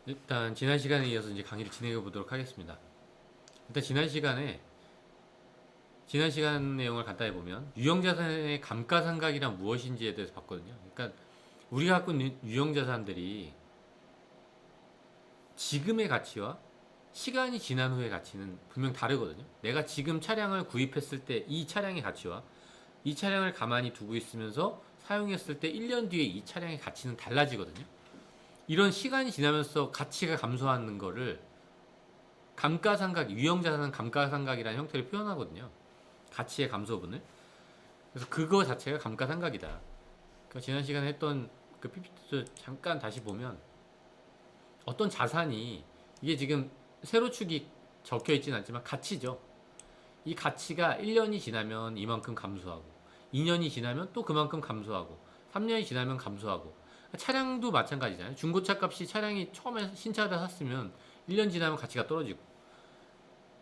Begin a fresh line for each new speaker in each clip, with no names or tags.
일단 지난 시간에 이어서 이제 강의를 진행해 보도록 하겠습니다. 일단 지난 시간 내용을 간단히 보면 유형자산의 감가상각이란 무엇인지에 대해서 봤거든요. 그러니까 우리가 갖고 있는 유형자산들이 지금의 가치와 시간이 지난 후의 가치는 분명 다르거든요. 내가 지금 차량을 구입했을 때 이 차량의 가치와 이 차량을 가만히 두고 있으면서 사용했을 때 1년 뒤에 이 차량의 가치는 달라지거든요. 이런 시간이 지나면서 가치가 감소하는 거를 감가상각, 유형자산 감가상각이라는 형태로 표현하거든요. 가치의 감소분을. 그래서 그거 자체가 감가상각이다. 그러니까 지난 시간에 했던 그 PPT도 잠깐 다시 보면 어떤 자산이 이게 지금 세로축이 적혀 있진 않지만 가치죠. 이 가치가 1년이 지나면 이만큼 감소하고 2년이 지나면 또 그만큼 감소하고 3년이 지나면 감소하고 차량도 마찬가지잖아요. 중고차 값이 차량이 처음에 신차를 샀으면 1년 지나면 가치가 떨어지고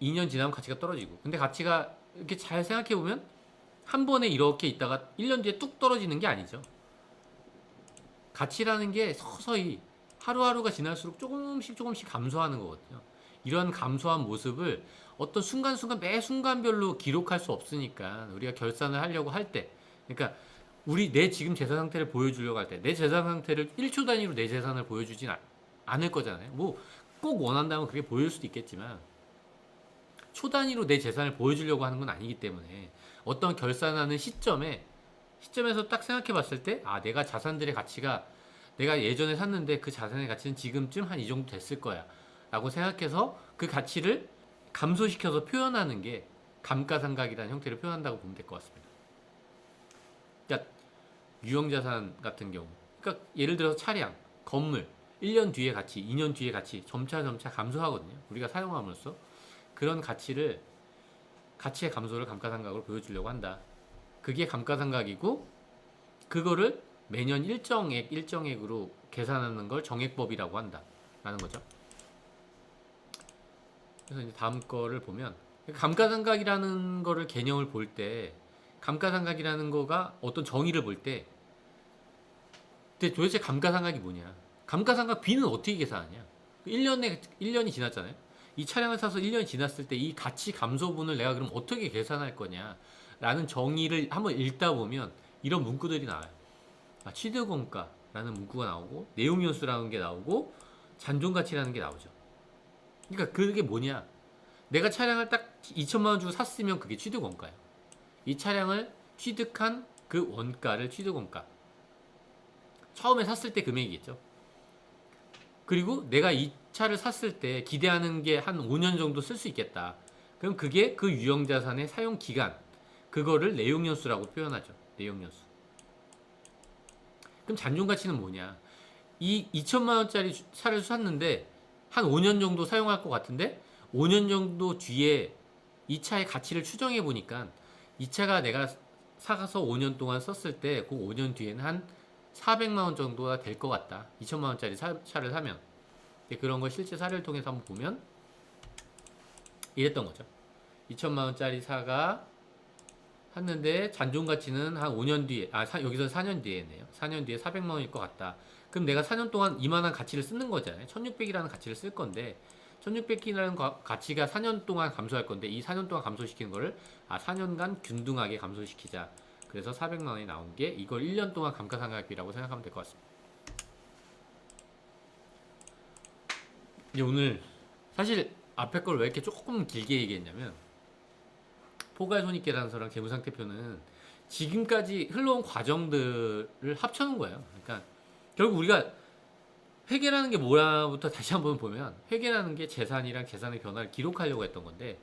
2년 지나면 가치가 떨어지고 근데 가치가 이렇게 잘 생각해 보면 한 번에 이렇게 있다가 1년 뒤에 뚝 떨어지는 게 아니죠. 가치라는 게 서서히 하루하루가 지날수록 조금씩 감소하는 거거든요. 이런 감소한 모습을 어떤 순간순간 매 순간별로 기록할 수 없으니까 우리가 결산을 하려고 할 때, 그러니까 우리 내 지금 재산 상태를 보여주려고 할 때 내 재산 상태를 1초 단위로 내 재산을 보여주진 않을 거잖아요. 뭐 꼭 원한다면 그게 보일 수도 있겠지만 초 단위로 내 재산을 보여주려고 하는 건 아니기 때문에 어떤 결산하는 시점에서 딱 생각해 봤을 때 아, 내가 자산들의 가치가 내가 예전에 샀는데 그 자산의 가치는 지금쯤 한 이 정도 됐을 거야 라고 생각해서 그 가치를 감소시켜서 표현하는 게 감가상각이라는 형태로 표현한다고 보면 될 것 같습니다. 그러니까 유형자산 같은 경우, 그러니까 예를 들어서 차량, 건물, 1년 뒤의 가치, 2년 뒤의 가치 점차 감소하거든요. 우리가 사용함으로써 그런 가치의 감소를 감가상각으로 보여주려고 한다. 그게 감가상각이고 그거를 매년 일정액으로 계산하는 걸 정액법이라고 한다 라는 거죠. 그래서 이제 다음 거를 보면 감가상각이라는 거를 개념을 볼 때 감가상각이라는 거가 어떤 정의를 볼 때 근데 도대체 감가상각이 뭐냐? 감가상각 B는 어떻게 계산하냐? 1년이 지났잖아요. 이 차량을 사서 1년이 지났을 때 이 가치 감소분을 내가 그럼 어떻게 계산할 거냐? 라는 정의를 한번 읽다 보면 이런 문구들이 나와요. 아, 취득원가라는 문구가 나오고 내용연수라는 게 나오고 잔존가치라는 게 나오죠. 그러니까 그게 뭐냐? 내가 차량을 딱 2천만 원 주고 샀으면 그게 취득원가예요. 이 차량을 취득한 그 원가를 취득원가. 처음에 샀을 때 금액이겠죠. 그리고 내가 이 차를 샀을 때 기대하는 게 한 5년 정도 쓸 수 있겠다. 그럼 그게 그 유형자산의 사용 기간, 그거를 내용연수라고 표현하죠. 내용연수. 그럼 잔존가치는 뭐냐? 이 2천만 원짜리 차를 샀는데 한 5년 정도 사용할 것 같은데 5년 정도 뒤에 이 차의 가치를 추정해 보니까 이 차가 내가 사가서 5년 동안 썼을 때 그 5년 뒤에는 한 400만 원 정도가 될 것 같다. 2천만 원짜리 차를 사면. 그런 걸 실제 사례를 통해서 한번 보면 이랬던 거죠. 2천만 원짜리 차가 샀는데 잔존 가치는 한 5년 뒤에, 여기서 4년 뒤에 했네요. 4년 뒤에 400만 원일 것 같다. 그럼 내가 4년 동안 이만한 가치를 쓰는 거잖아요. 1600이라는 가치를 쓸 건데 1600이라는 가치가 4년 동안 감소할 건데 이 4년 동안 감소시키는 거를 4년간 균등하게 감소시키자. 그래서 400만 원이 나온 게 이걸 1년 동안 감가상각비라고 생각하면 될 것 같습니다. 이제 오늘 사실 앞에 걸 왜 이렇게 조금 길게 얘기했냐면 포괄손익계산서랑 재무상태표는 지금까지 흘러온 과정들을 합쳐놓은 거예요. 그러니까 결국 우리가 회계라는 게 뭐야부터 다시 한번 보면 회계라는 게 재산이랑 재산의 변화를 기록하려고 했던 건데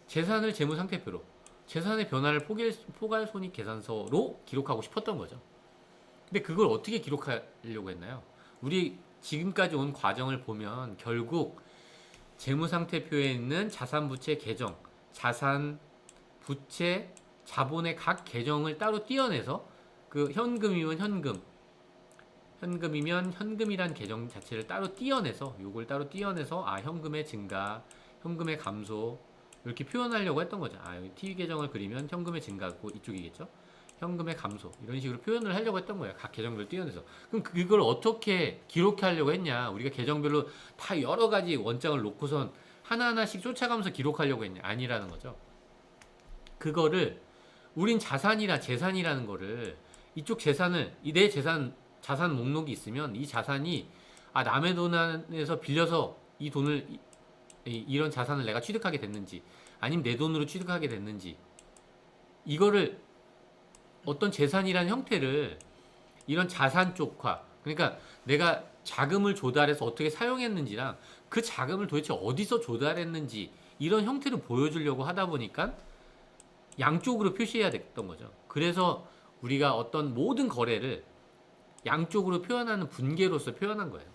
재산을 재무상태표로 재산의 변화를 포괄손익계산서로 기록하고 싶었던 거죠. 근데 그걸 어떻게 기록하려고 했나요? 우리 지금까지 온 과정을 보면 결국 재무상태표에 있는 자산, 부채, 계정, 자산, 부채, 자본의 각 계정을 따로 떼어내서 그 현금이면 현금이면 현금이란 계정 자체를 따로 떼어내서 요걸 따로 떼어내서 현금의 증가, 현금의 감소 이렇게 표현하려고 했던 거죠. 여기 T 계정을 그리면 현금의 증가고 이쪽이겠죠. 현금의 감소 이런 식으로 표현을 하려고 했던 거예요. 각 계정별 띄어내서. 그럼 그걸 어떻게 기록하려고 했냐? 우리가 계정별로 다 여러 가지 원장을 놓고선 하나하나씩 쫓아가면서 기록하려고 했냐? 아니라는 거죠. 그거를 우린 재산이라는 거를 이쪽 재산을 내 자산 목록이 있으면 이 자산이 남의 돈에서 빌려서 이 돈을 이런 자산을 내가 취득하게 됐는지 아니면 내 돈으로 취득하게 됐는지 이거를 어떤 재산이라는 형태를 이런 자산 쪽화 그러니까 내가 자금을 조달해서 어떻게 사용했는지랑 그 자금을 도대체 어디서 조달했는지 이런 형태를 보여주려고 하다 보니까 양쪽으로 표시해야 됐던 거죠. 그래서 우리가 어떤 모든 거래를 양쪽으로 표현하는 분계로서 표현한 거예요.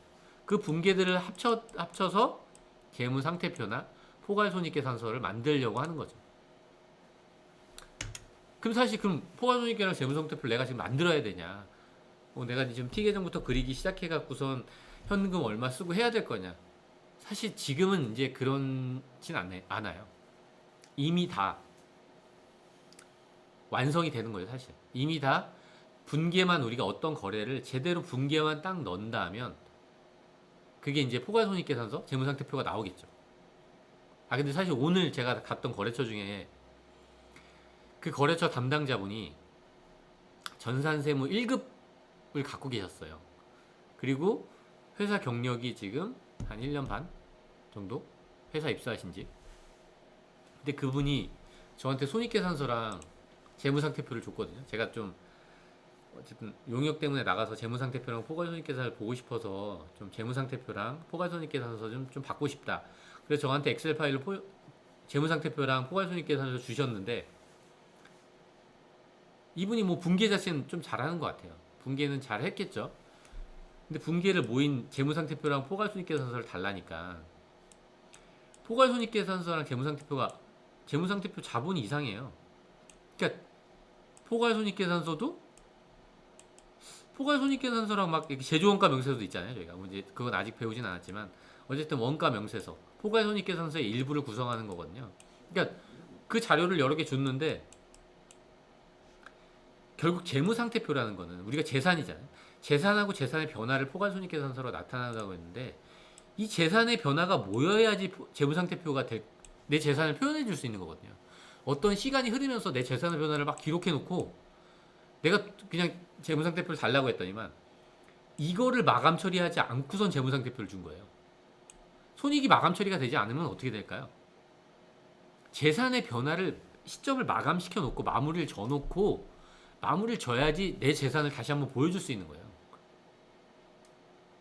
그 분계들을 합쳐서 재무상태표나 포괄손익계산서를 만들려고 하는 거죠. 그럼 사실 포괄손익계랑 재무상태표를 내가 지금 만들어야 되냐? 내가 지금 T계정부터 그리기 시작해갖고선 현금 얼마 쓰고 해야 될 거냐? 사실 지금은 이제 그렇진 않아요. 이미 다 완성이 되는 거예요, 사실. 이미 다 분계만 우리가 어떤 거래를 제대로 분계만 딱 넣는다면 그게 이제 포괄손익계산서, 재무상태표가 나오겠죠. 근데 사실 오늘 제가 갔던 거래처 중에 그 거래처 담당자분이 전산세무 1급을 갖고 계셨어요. 그리고 회사 경력이 지금 한 1년 반 정도? 회사 입사하신 지. 근데 그분이 저한테 손익계산서랑 재무상태표를 줬거든요. 제가 좀 어쨌든 용역 때문에 나가서 재무상태표랑 포괄손익계산을 보고 싶어서 좀 재무상태표랑 포괄손익계산서 좀 받고 싶다. 그래서 저한테 엑셀 파일로 재무상태표랑 포괄손익계산서 주셨는데 이분이 뭐 분계 자체는 좀 잘하는 것 같아요. 분계는 잘 했겠죠. 근데 분계를 모인 재무상태표랑 포괄손익계산서를 달라니까 포괄손익계산서랑 재무상태표 자본이 이상해요. 그러니까 포괄손익계산서랑 막 이렇게 제조원가 명세서도 있잖아요. 저희가 뭐 이제 그건 아직 배우진 않았지만 어쨌든 원가 명세서 포괄손익계산서의 일부를 구성하는 거거든요. 그러니까 그 자료를 여러 개 줬는데 결국 재무상태표라는 거는 우리가 재산이잖아요. 재산하고 재산의 변화를 포괄손익계산서로 나타난다고 했는데 이 재산의 변화가 모여야지 재무상태표가 내 재산을 표현해 줄 수 있는 거거든요. 어떤 시간이 흐르면서 내 재산의 변화를 막 기록해 놓고 내가 그냥 재무상태표를 달라고 했더니만 이거를 마감 처리하지 않고선 재무상태표를 준 거예요. 손익이 마감 처리가 되지 않으면 어떻게 될까요? 재산의 변화를 시점을 마감시켜 놓고 마무리를 져놓고 마무리를 져야지 내 재산을 다시 한번 보여줄 수 있는 거예요.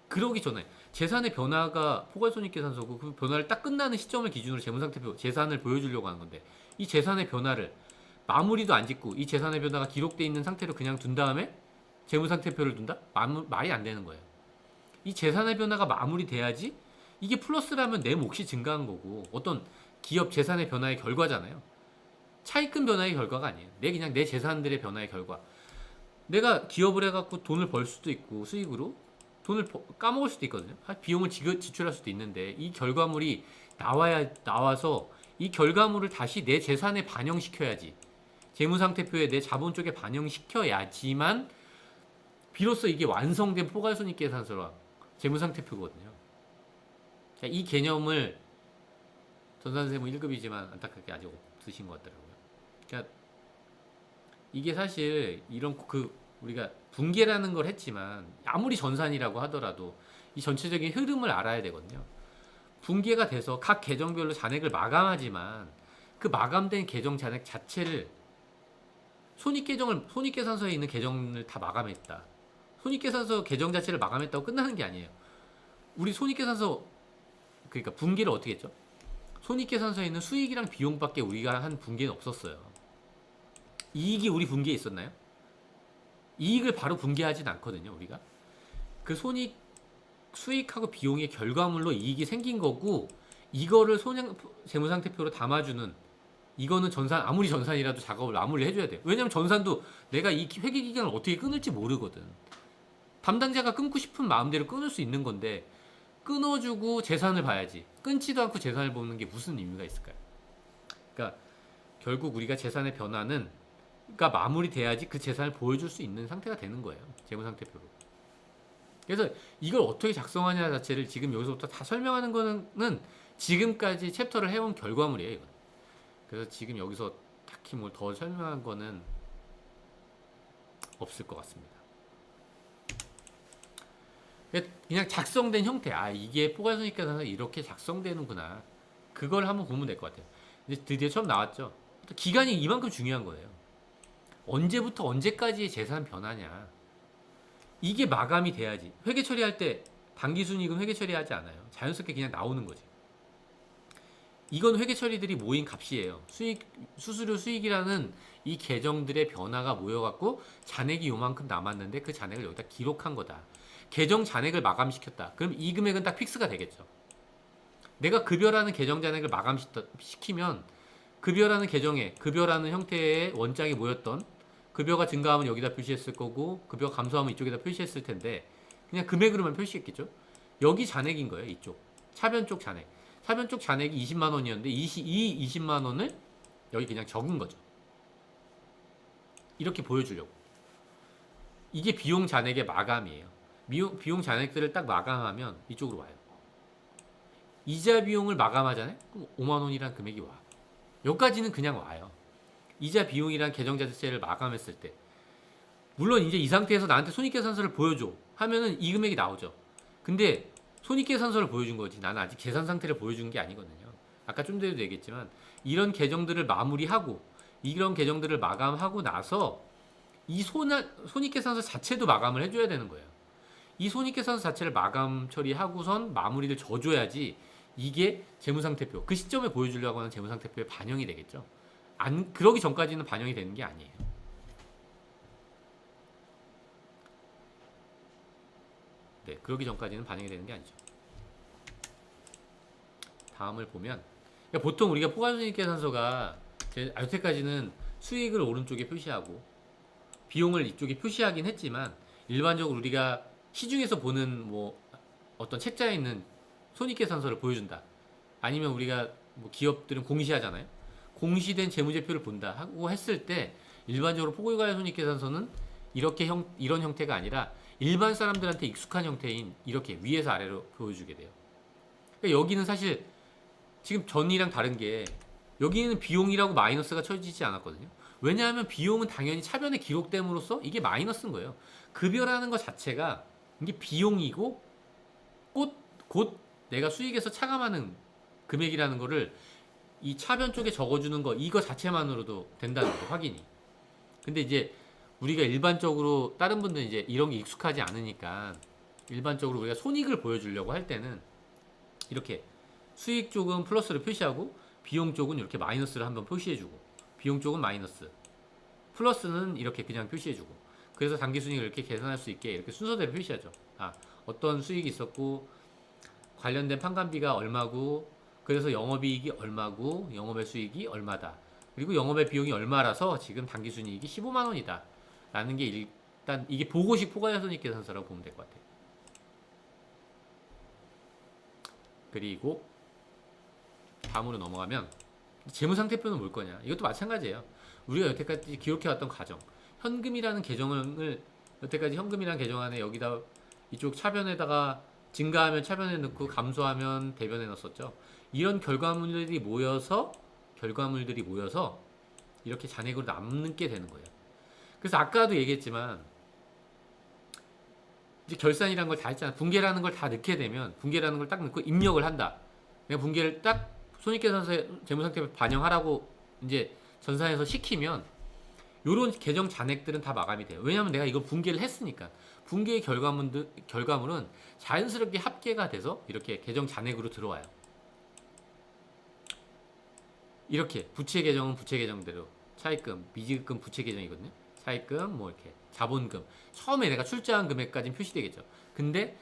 그러기 전에 재산의 변화가 포괄손익계산서고 그 변화를 딱 끝나는 시점을 기준으로 재무상태표 재산을 보여주려고 하는 건데 이 재산의 변화를 마무리도 안 짓고 이 재산의 변화가 기록되어 있는 상태로 그냥 둔 다음에 재무상태표를 둔다? 말이 안 되는 거예요. 이 재산의 변화가 마무리돼야지 이게 플러스라면 내 몫이 증가한 거고 어떤 기업 재산의 변화의 결과잖아요. 차입금 변화의 결과가 아니에요. 그냥 내 재산들의 변화의 결과. 내가 기업을 해갖고 돈을 벌 수도 있고 수익으로 돈을 까먹을 수도 있거든요. 비용을 지출할 수도 있는데 이 결과물이 나와서 이 결과물을 다시 내 재산에 반영시켜야지. 재무상태표에 내 자본 쪽에 반영시켜야지만 비로소 이게 완성된 포괄손익계산서랑 재무상태표거든요. 이 개념을 전산세무 1급이지만 안타깝게 아직 없으신 것 같더라고요. 그러니까 이게 사실 우리가 분계라는 걸 했지만 아무리 전산이라고 하더라도 이 전체적인 흐름을 알아야 되거든요. 분계가 돼서 각 계정별로 잔액을 마감하지만 그 마감된 계정 잔액 자체를 손익계산서에 있는 계정을 다 마감했다. 손익계산서 계정 자체를 마감했다고 끝나는 게 아니에요. 우리 손익계산서 그러니까 분계를 어떻게 했죠? 손익계산서에 있는 수익이랑 비용밖에 우리가 한 분계는 없었어요. 이익이 우리 분계에 있었나요? 이익을 바로 분계하진 않거든요. 우리가 그 수익하고 비용의 결과물로 이익이 생긴 거고 이거를 재무상태표로 담아주는 이거는 아무리 전산이라도 작업을 마무리를 해줘야 돼요. 왜냐면 전산도 내가 이 회계기간을 어떻게 끊을지 모르거든. 담당자가 끊고 싶은 마음대로 끊을 수 있는 건데 끊어주고 재산을 봐야지. 끊지도 않고 재산을 보는 게 무슨 의미가 있을까요? 그러니까 결국 우리가 재산의 변화는 마무리돼야지 그 재산을 보여줄 수 있는 상태가 되는 거예요. 재무상태표로. 그래서 이걸 어떻게 작성하냐 자체를 지금 여기서부터 다 설명하는 거는 지금까지 챕터를 해온 결과물이에요. 이건. 그래서 지금 여기서 딱히 뭘 더 설명한 거는 없을 것 같습니다. 그냥 작성된 형태, 이게 포괄손익계산서 이렇게 작성되는구나, 그걸 한번 보면 될 것 같아요. 이제 드디어 처음 나왔죠. 기간이 이만큼 중요한 거예요. 언제부터 언제까지의 재산 변화냐, 이게 마감이 돼야지. 회계 처리할 때 당기순이익은 회계 처리하지 않아요. 자연스럽게 그냥 나오는 거지. 이건 회계 처리들이 모인 값이에요. 수수료 수익이라는 이 계정들의 변화가 모여갖고 잔액이 요만큼 남았는데 그 잔액을 여기다 기록한 거다. 계정 잔액을 마감시켰다. 그럼 이 금액은 딱 픽스가 되겠죠. 내가 급여라는 계정 잔액을 마감시키면 급여라는 계정에 급여라는 형태의 원장이 모였던, 급여가 증가하면 여기다 표시했을 거고 급여 감소하면 이쪽에다 표시했을 텐데 그냥 금액으로만 표시했겠죠. 여기 잔액인 거예요. 이쪽 차변 쪽 잔액. 차변 쪽 잔액이 20만 원이었는데 이 20만 원을 여기 그냥 적은 거죠. 이렇게 보여주려고. 이게 비용 잔액의 마감이에요. 비용 잔액들을 딱 마감하면 이쪽으로 와요. 이자 비용을 마감하잖아요. 그럼 5만 원이란 금액이 와. 여기까지는 그냥 와요. 이자 비용이란 계정 자체를 마감했을 때. 물론 이제 이 상태에서 나한테 손익계산서를 보여줘 하면은 이 금액이 나오죠. 근데 손익계산서를 보여준 거지 나는 아직 계산 상태를 보여준 게 아니거든요. 아까 좀 전에도 얘기했지만 이런 계정들을 마무리하고 이런 계정들을 마감하고 나서 이 손익계산서 자체도 마감을 해줘야 되는 거예요. 이 손익계산서 자체를 마감 처리하고선 마무리를 져줘야지 이게 재무상태표, 그 시점에 보여주려고 하는 재무상태표에 반영이 되겠죠. 그러기 전까지는 반영이 되는 게 아니에요. 네, 그러기 전까지는 반영이 되는 게 아니죠. 다음을 보면, 그러니까 보통 우리가 포괄손익계산서가 여태까지는 수익을 오른쪽에 표시하고 비용을 이쪽에 표시하긴 했지만 일반적으로 우리가 시중에서 보는 뭐 어떤 책자에 있는 손익계산서를 보여준다, 아니면 우리가 뭐 기업들은 공시하잖아요. 공시된 재무제표를 본다 하고 했을 때 일반적으로 포괄손익계산서는 이런 형태가 아니라 일반 사람들한테 익숙한 형태인 이렇게 위에서 아래로 보여주게 돼요. 그러니까 여기는 사실 지금 전이랑 다른 게 여기는 비용이라고 마이너스가 쳐지지 않았거든요. 왜냐하면 비용은 당연히 차변에 기록됨으로써 이게 마이너스인 거예요. 급여라는 것 자체가 이게 비용이고 곧 내가 수익에서 차감하는 금액이라는 거를 이 차변 쪽에 적어주는 거, 이거 자체만으로도 된다는 거 확인이. 근데 이제 우리가 일반적으로 다른 분들은 이제 이런 게 익숙하지 않으니까 일반적으로 우리가 손익을 보여주려고 할 때는 이렇게 수익 쪽은 플러스를 표시하고 비용 쪽은 이렇게 마이너스를 한번 표시해주고, 비용 쪽은 마이너스, 플러스는 이렇게 그냥 표시해주고, 그래서 당기순이익을 이렇게 계산할 수 있게 이렇게 순서대로 표시하죠. 어떤 수익이 있었고 관련된 판관비가 얼마고, 그래서 영업이익이 얼마고 영업의 수익이 얼마다, 그리고 영업의 비용이 얼마라서 지금 당기순이익이 15만 원이다 라는 게 일단 이게 보고식 포괄손익계산서라고 보면 될 것 같아요. 그리고 다음으로 넘어가면 재무상태표는 뭘 거냐, 이것도 마찬가지예요. 우리가 여태까지 기록해왔던 과정, 현금이라는 계정을 여태까지 현금이라는 계정 안에 여기다 이쪽 차변에다가 증가하면 차변에 넣고 감소하면 대변에 넣었었죠. 이런 결과물들이 모여서 이렇게 잔액으로 남게 되는 거예요. 그래서 아까도 얘기했지만 이제 결산이라는 걸 다 했잖아. 분계라는 걸 다 넣게 되면, 분계라는 걸 딱 넣고 입력을 한다. 내가 분계를 딱 손익계산서에 재무상태표에 반영하라고 이제 전산에서 시키면 요런 계정 잔액들은 다 마감이 돼요. 왜냐하면 내가 이걸 분계를 했으니까. 분계의 결과물은 자연스럽게 합계가 돼서 이렇게 계정 잔액으로 들어와요. 이렇게 부채 계정은 부채 계정대로, 차입금, 미지급 부채 계정이거든요. 차입금, 뭐 이렇게 자본금, 처음에 내가 출자한 금액까지는 표시되겠죠. 근데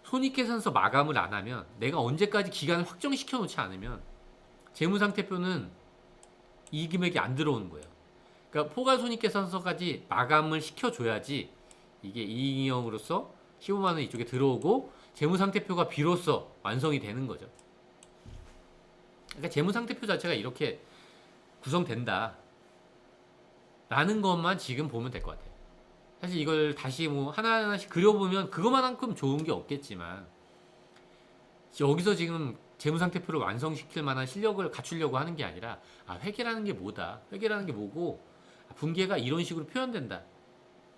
손익계산서 마감을 안 하면, 내가 언제까지 기간을 확정시켜 놓지 않으면 재무상태표는 이 금액이 안 들어오는 거예요. 그러니까 포괄손익계산서까지 마감을 시켜줘야지 이게 이익잉여으로서 15만 원 이쪽에 들어오고 재무상태표가 비로소 완성이 되는 거죠. 그러니까 재무상태표 자체가 이렇게 구성된다. 라는 것만 지금 보면 될 것 같아요. 사실 이걸 다시 뭐 하나하나씩 그려보면 그것만큼 좋은 게 없겠지만 여기서 지금 재무상태표를 완성시킬 만한 실력을 갖추려고 하는 게 아니라 회계라는 게 뭐다, 회계라는 게 뭐고 분계가 이런 식으로 표현된다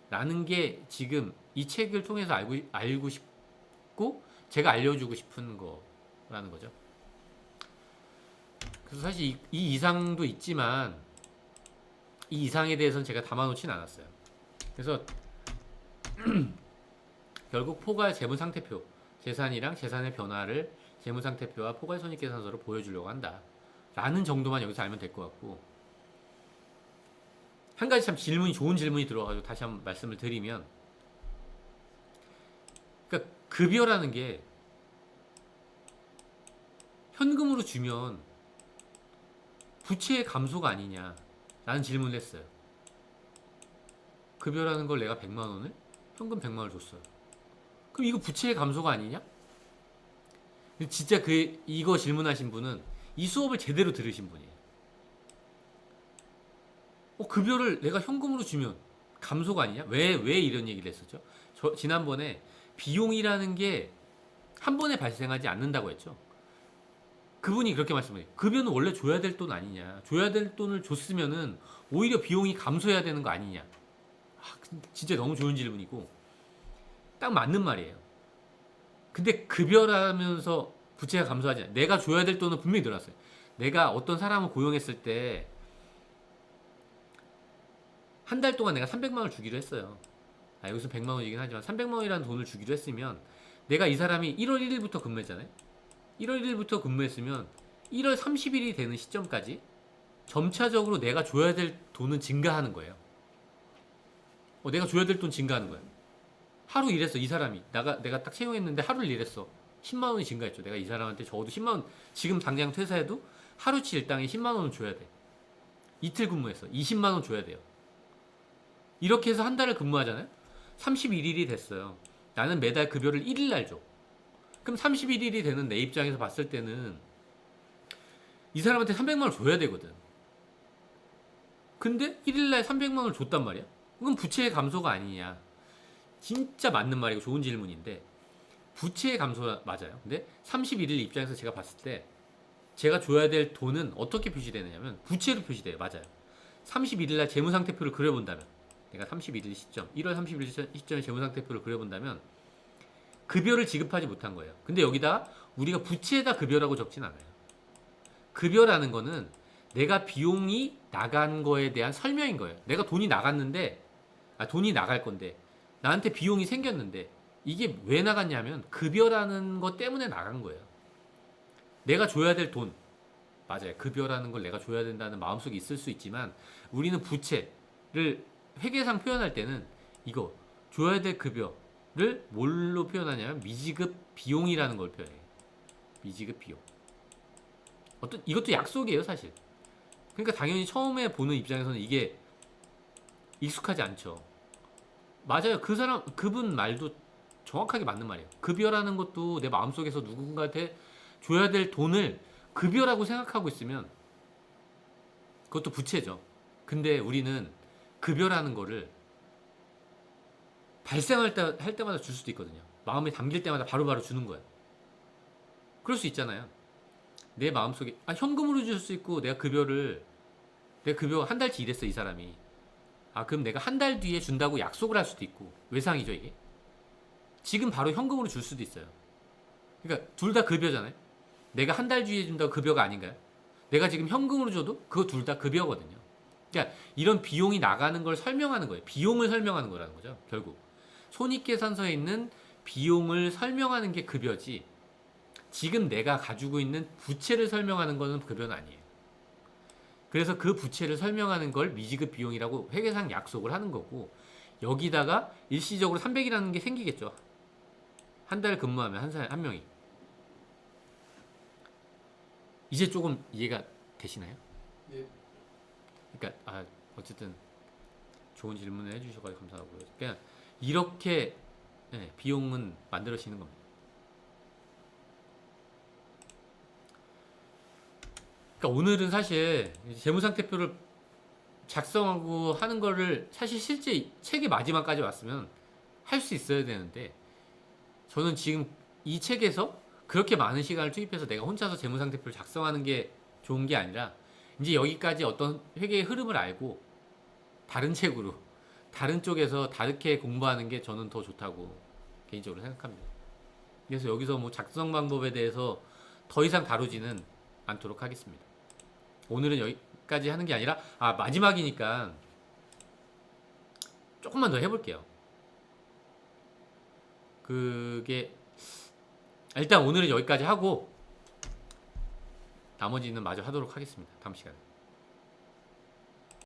라는 게 지금 이 책을 통해서 알고 싶고 제가 알려주고 싶은 거라는 거죠. 그래서 사실 이 이상도 있지만 이 이상에 대해서는 제가 담아놓진 않았어요. 그래서 결국 포괄 재무상태표, 재산이랑 재산의 변화를 재무상태표와 포괄 손익계산서로 보여주려고 한다 라는 정도만 여기서 알면 될 것 같고, 한 가지 참 좋은 질문이 들어가지고 다시 한번 말씀을 드리면, 그러니까 급여라는 게 현금으로 주면 부채의 감소가 아니냐 라는 질문을 했어요. 급여라는 걸 내가 100만 원을 현금 100만 원을 줬어요. 그럼 이거 부채의 감소가 아니냐? 진짜 이거 질문하신 분은 이 수업을 제대로 들으신 분이에요. 급여를 내가 현금으로 주면 감소가 아니냐? 왜 이런 얘기를 했었죠? 지난번에 비용이라는 게 한 번에 발생하지 않는다고 했죠. 그분이 그렇게 말씀해요. 급여는 원래 줘야 될 돈 아니냐? 줘야 될 돈을 줬으면은 오히려 비용이 감소해야 되는 거 아니냐? 진짜 너무 좋은 질문이고 딱 맞는 말이에요. 근데 급여라면서 부채가 감소하지 않아요. 내가 줘야 될 돈은 분명히 늘어났어요. 내가 어떤 사람을 고용했을 때 한 달 동안 내가 300만 원을 주기로 했어요. 여기서 100만 원이긴 하지만 300만 원이라는 돈을 주기로 했으면 내가 이 사람이 1월 1일부터 근무했잖아요. 1월 1일부터 근무했으면 1월 30일이 되는 시점까지 점차적으로 내가 줘야 될 돈은 증가하는 거예요. 내가 줘야 될 돈 증가하는 거예요. 하루 일했어, 이 사람이. 내가 딱 채용했는데 하루를 일했어. 10만 원이 증가했죠. 내가 이 사람한테 적어도 10만 원, 지금 당장 퇴사해도 하루치 일당에 10만 원을 줘야 돼. 이틀 근무했어. 20만 원 줘야 돼요. 이렇게 해서 한 달을 근무하잖아요. 31일이 됐어요. 나는 매달 급여를 1일 날 줘. 그럼 31일이 되는 내 입장에서 봤을 때는 이 사람한테 300만 원을 줘야 되거든. 근데 1일 날 300만 원을 줬단 말이야. 그럼 부채의 감소가 아니냐. 진짜 맞는 말이고 좋은 질문인데 부채의 감소가 맞아요. 근데 31일 입장에서 제가 봤을 때 제가 줘야 될 돈은 어떻게 표시되느냐면 부채로 표시돼요. 맞아요. 31일 날 재무상태표를 그려본다면, 내가 31일 시점, 1월 31일 시점에 재무상태표를 그려본다면 급여를 지급하지 못한 거예요. 근데 여기다 우리가 부채에다 급여라고 적진 않아요. 급여라는 거는 내가 비용이 나간 거에 대한 설명인 거예요. 내가 돈이 나갔는데, 돈이 나갈 건데 나한테 비용이 생겼는데 이게 왜 나갔냐면 급여라는 것 때문에 나간 거예요. 내가 줘야 될 돈, 맞아요. 급여라는 걸 내가 줘야 된다는 마음속에 있을 수 있지만 우리는 부채를 회계상 표현할 때는 이거 줘야 될 급여를 뭘로 표현하냐면 미지급 비용이라는 걸 표현해요. 미지급 비용. 이것도 약속이에요, 사실. 그러니까 당연히 처음에 보는 입장에서는 이게 익숙하지 않죠. 맞아요. 그분 말도 정확하게 맞는 말이에요. 급여라는 것도 내 마음속에서 누군가한테 줘야 될 돈을 급여라고 생각하고 있으면 그것도 부채죠. 근데 우리는 급여라는 거를 발생할 할 때마다 줄 수도 있거든요. 마음에 담길 때마다 바로바로 주는 거예요. 그럴 수 있잖아요. 내 마음속에 현금으로 줄 수 있고 내가 급여 한 달치 일했어, 이 사람이. 그럼 내가 한 달 뒤에 준다고 약속을 할 수도 있고, 외상이죠, 이게. 지금 바로 현금으로 줄 수도 있어요. 그러니까 둘 다 급여잖아요. 내가 한 달 뒤에 준다고 급여가 아닌가요? 내가 지금 현금으로 줘도 그거 둘 다 급여거든요. 그러니까 이런 비용이 나가는 걸 설명하는 거예요. 비용을 설명하는 거라는 거죠, 결국. 손익계산서에 있는 비용을 설명하는 게 급여지, 지금 내가 가지고 있는 부채를 설명하는 거는 급여는 아니에요. 그래서 그 부채를 설명하는 걸 미지급 비용이라고 회계상 약속을 하는 거고, 여기다가 일시적으로 300이라는 게 생기겠죠. 한 달 근무하면 한 명이. 이제 조금 이해가 되시나요?
네.
그러니까 어쨌든 좋은 질문을 해주셔서 감사하고요. 그냥 이렇게 비용은 만들어지는 겁니다. 그러니까 오늘은 사실 재무상태표를 작성하고 하는 거를 사실 실제 책의 마지막까지 왔으면 할 수 있어야 되는데 저는 지금 이 책에서 그렇게 많은 시간을 투입해서 내가 혼자서 재무상태표를 작성하는 게 좋은 게 아니라 이제 여기까지 어떤 회계의 흐름을 알고 다른 책으로 다른 쪽에서 다르게 공부하는 게 저는 더 좋다고 개인적으로 생각합니다. 그래서 여기서 뭐 작성 방법에 대해서 더 이상 다루지는 않도록 하겠습니다. 오늘은 여기까지 하는 게 아니라 마지막이니까 조금만 더 해볼게요. 그게 일단 오늘은 여기까지 하고 나머지는 마저 하도록 하겠습니다. 다음 시간에.